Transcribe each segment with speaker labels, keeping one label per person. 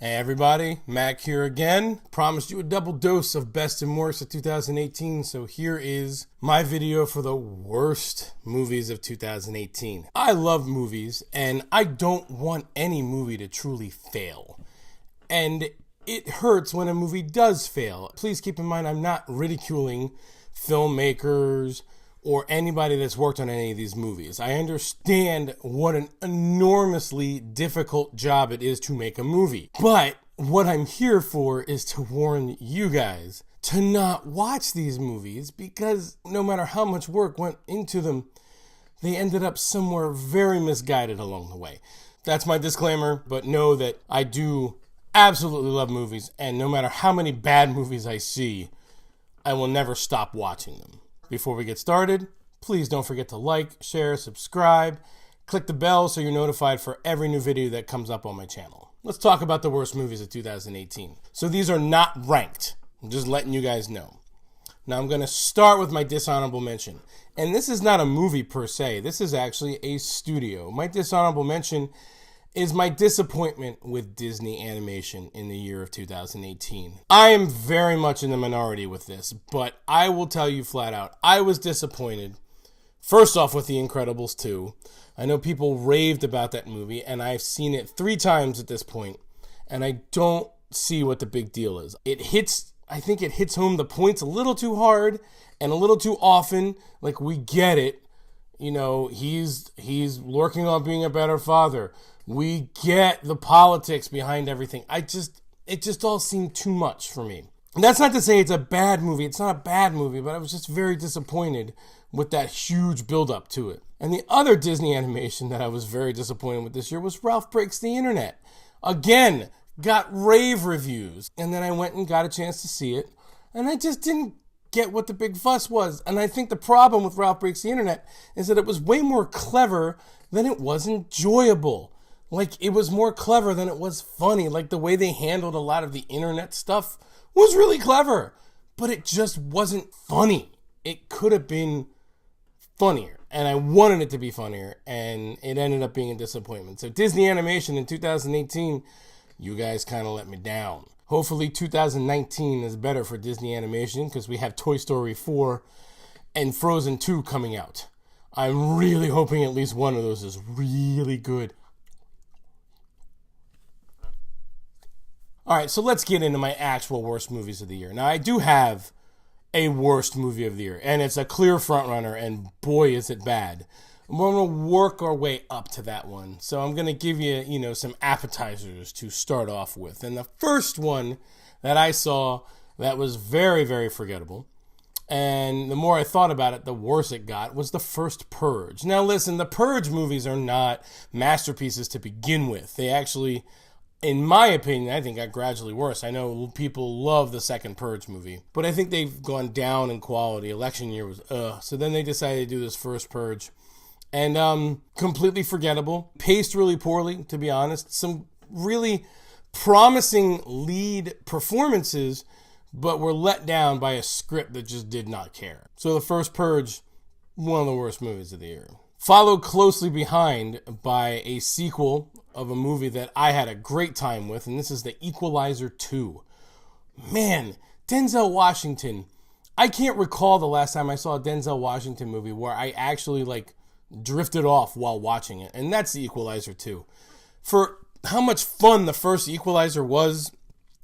Speaker 1: Hey everybody, Mac here again. Promised you a double dose of best and worst of 2018, so here is my video for the worst movies of 2018. I love movies, and I don't want any movie to truly fail. And it hurts when a movie does fail. Please keep in mind I'm not ridiculing filmmakers or anybody that's worked on any of these movies. I understand what an enormously difficult job it is to make a movie. But what I'm here for is to warn you guys to not watch these movies, because no matter how much work went into them, they ended up somewhere very misguided along the way. That's my disclaimer, but know that I do absolutely love movies, and no matter how many bad movies I see, I will never stop watching them. Before we get started, please don't forget to like, share, subscribe, click the bell so you're notified for every new video that comes up on my channel. Let's talk about the worst movies of 2018. So these are not ranked. I'm just letting you guys know. Now I'm going to start with my dishonorable mention. And this is not a movie per se. This is actually a studio. My dishonorable mention is my disappointment with Disney animation in the year of 2018. I am very much in the minority with this, but I will tell you flat out, I was disappointed. First off, with The Incredibles 2. I know people raved about that movie, and I've seen it 3 times at this point, and I don't see what the big deal is. I think it hits home the points a little too hard and a little too often. Like, we get it. You know, he's working on being a better father. We get the politics behind everything. It just all seemed too much for me. And that's not to say it's a bad movie. It's not a bad movie, but I was just very disappointed with that huge build-up to it. And the other Disney animation that I was very disappointed with this year was Ralph Breaks the Internet. Again, got rave reviews. And then I went and got a chance to see it, and I just didn't get what the big fuss was. And I think the problem with Ralph Breaks the Internet is that it was way more clever than it was enjoyable. Like, it was more clever than it was funny. Like, the way they handled a lot of the internet stuff was really clever, but it just wasn't funny. It could have been funnier, and I wanted it to be funnier, and it ended up being a disappointment. So Disney animation in 2018, you guys kind of let me down. Hopefully 2019 is better for Disney animation, because we have Toy Story 4 and Frozen 2 coming out. I'm really hoping at least one of those is really good. All right, so let's get into my actual worst movies of the year. Now, I do have a worst movie of the year, and it's a clear frontrunner, and boy, is it bad. We're going to work our way up to that one. So I'm going to give you, some appetizers to start off with. And the first one that I saw that was very, very forgettable, and the more I thought about it, the worse it got, was the first Purge. Now, listen, the Purge movies are not masterpieces to begin with. They actually, in my opinion, I think got gradually worse. I know people love the second Purge movie, but I think they've gone down in quality. Election year was so then they decided to do this first Purge, and completely forgettable, paced really poorly, to be honest. Some really promising lead performances, but were let down by a script that just did not care. So the first Purge, one of the worst movies of the year. Followed closely behind by a sequel of a movie that I had a great time with, and this is The Equalizer 2. Man, Denzel Washington. I can't recall the last time I saw a Denzel Washington movie where I actually, drifted off while watching it, and that's The Equalizer 2. For how much fun the first Equalizer was,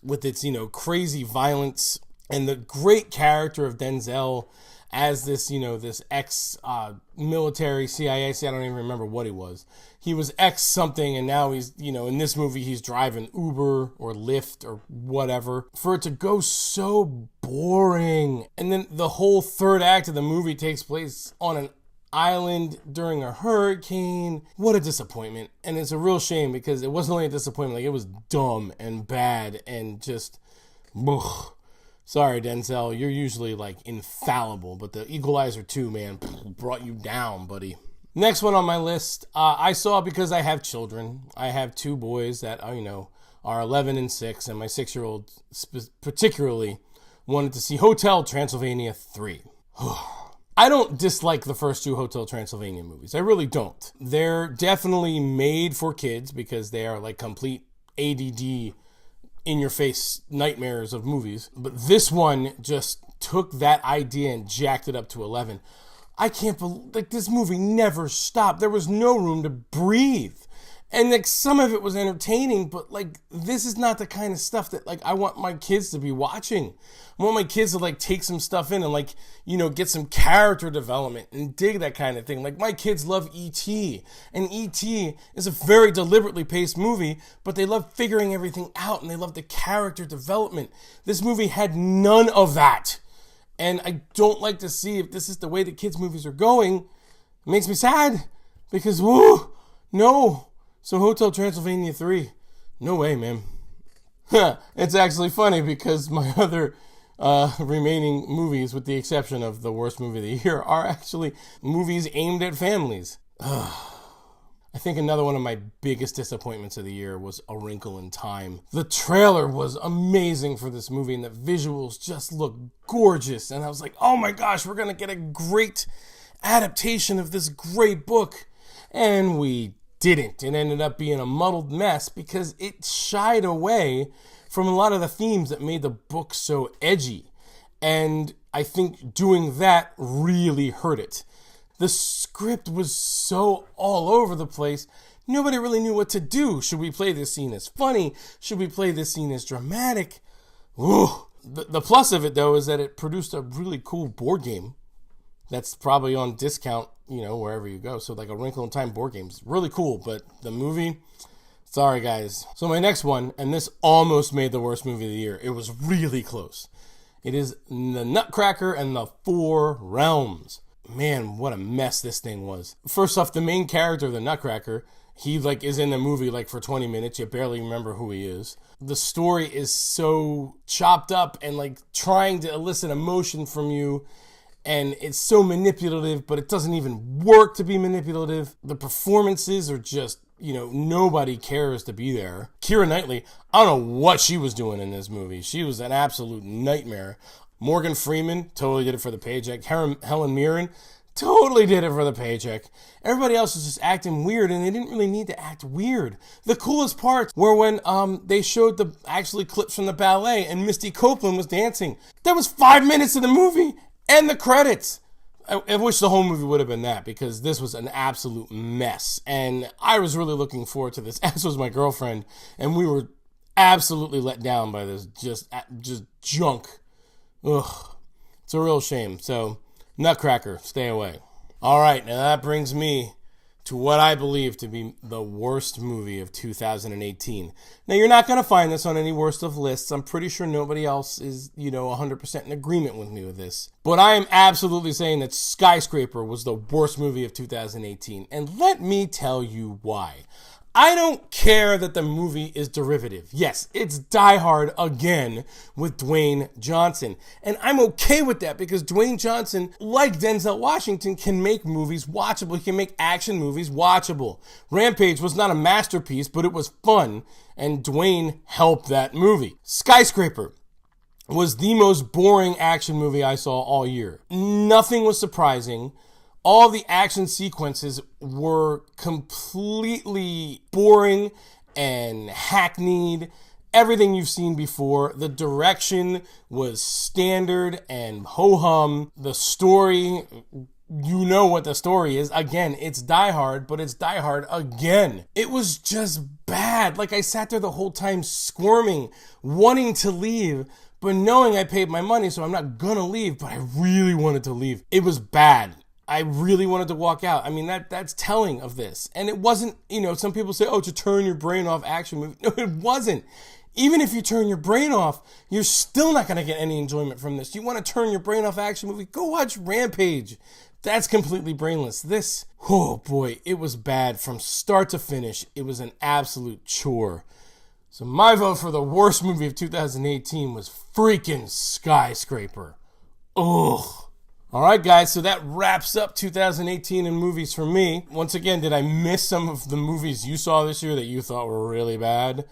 Speaker 1: with its, crazy violence, and the great character of Denzel as this, this ex-military CIA, I don't even remember what he was. He was ex-something, and now he's, in this movie, he's driving Uber or Lyft or whatever. For it to go so boring. And then the whole third act of the movie takes place on an island during a hurricane. What a disappointment. And it's a real shame, because it wasn't only a disappointment, it was dumb and bad and just, ugh. Sorry, Denzel, you're usually infallible, but The Equalizer 2, man, brought you down, buddy. Next one on my list, I saw because I have children. I have 2 boys that, are 11 and 6, and my 6-year-old particularly wanted to see Hotel Transylvania 3. I don't dislike the first 2 Hotel Transylvania movies. I really don't. They're definitely made for kids because they are complete ADD in-your-face nightmares of movies. But this one just took that idea and jacked it up to 11. I can't believe, like, this movie never stopped. There was no room to breathe. And, like, some of it was entertaining, but, like, this is not the kind of stuff that, like, I want my kids to be watching. I want my kids to, like, take some stuff in and, like, you know, get some character development and dig that kind of thing. Like, my kids love E.T., and E.T. is a very deliberately paced movie, but they love figuring everything out, and they love the character development. This movie had none of that. And I don't like to see, if this is the way that kids' movies are going, it makes me sad. Because, whoo, no. So Hotel Transylvania 3, no way, man. It's actually funny because my other remaining movies, with the exception of the worst movie of the year, are actually movies aimed at families. I think another one of my biggest disappointments of the year was A Wrinkle in Time. The trailer was amazing for this movie, and the visuals just looked gorgeous. And I was like, oh my gosh, we're going to get a great adaptation of this great book. And we didn't. It ended up being a muddled mess because it shied away from a lot of the themes that made the book so edgy. And I think doing that really hurt it. The script was so all over the place, nobody really knew what to do. Should we play this scene as funny? Should we play this scene as dramatic? Ooh. The plus of it, though, is that it produced a really cool board game that's probably on discount, you know, wherever you go. So like A Wrinkle in Time board game's really cool, but the movie, sorry guys. So my next one, and this almost made the worst movie of the year. It was really close. It is The Nutcracker and the Four Realms. Man, what a mess this thing was. First off, the main character of the Nutcracker, he like is in the movie like for 20 minutes. You barely remember who he is. The story is so chopped up and like trying to elicit emotion from you. And it's so manipulative, but it doesn't even work to be manipulative. The performances are just, you know, nobody cares to be there. Keira Knightley, I don't know what she was doing in this movie. She was an absolute nightmare. Morgan Freeman, totally did it for the paycheck. Helen Mirren, totally did it for the paycheck. Everybody else was just acting weird, and they didn't really need to act weird. The coolest parts were when they showed the actually clips from the ballet, and Misty Copeland was dancing. That was 5 minutes of the movie. And the credits. I wish the whole movie would have been that, because this was an absolute mess. And I was really looking forward to this, as was my girlfriend. And we were absolutely let down by this just junk. Ugh. It's a real shame. So, Nutcracker, stay away. All right, now that brings me to what I believe to be the worst movie of 2018. Now, you're not going to find this on any worst of lists. I'm pretty sure nobody else is, 100% in agreement with me with this. But I am absolutely saying that Skyscraper was the worst movie of 2018. And let me tell you why. I don't care that the movie is derivative. Yes, it's Die Hard again with Dwayne Johnson. And I'm okay with that because Dwayne Johnson, like Denzel Washington, can make movies watchable. He can make action movies watchable. Rampage was not a masterpiece, but it was fun. And Dwayne helped that movie. Skyscraper was the most boring action movie I saw all year. Nothing was surprising. All the action sequences were completely boring and hackneyed. Everything you've seen before. The direction was standard and ho-hum. The story, you know what the story is. Again, it's Die Hard, but it's Die Hard again. It was just bad. Like, I sat there the whole time squirming, wanting to leave, but knowing I paid my money, so I'm not gonna leave, but I really wanted to leave. It was bad. I really wanted to walk out. I mean, that's telling of this. And it wasn't, some people say, oh, to turn your brain off action movie. No, it wasn't. Even if you turn your brain off, you're still not going to get any enjoyment from this. You want to turn your brain off action movie? Go watch Rampage. That's completely brainless. This, oh boy, it was bad from start to finish. It was an absolute chore. So my vote for the worst movie of 2018 was freaking Skyscraper. Ugh. All right, guys, so that wraps up 2018 in movies for me. Once again, did I miss some of the movies you saw this year that you thought were really bad?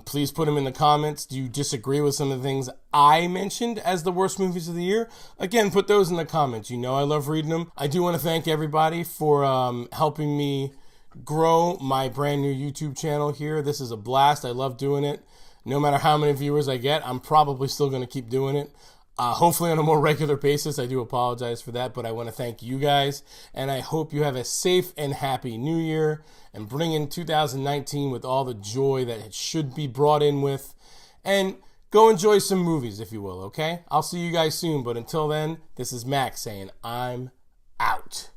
Speaker 1: Please put them in the comments. Do you disagree with some of the things I mentioned as the worst movies of the year? Again, put those in the comments. You know I love reading them. I do want to thank everybody for helping me grow my brand new YouTube channel here. This is a blast. I love doing it. No matter how many viewers I get, I'm probably still going to keep doing it. Hopefully on a more regular basis. I do apologize for that, but I want to thank you guys, and I hope you have a safe and happy new year and bring in 2019 with all the joy that it should be brought in with, and go enjoy some movies, if you will, okay? I'll see you guys soon, but until then, this is Max saying I'm out.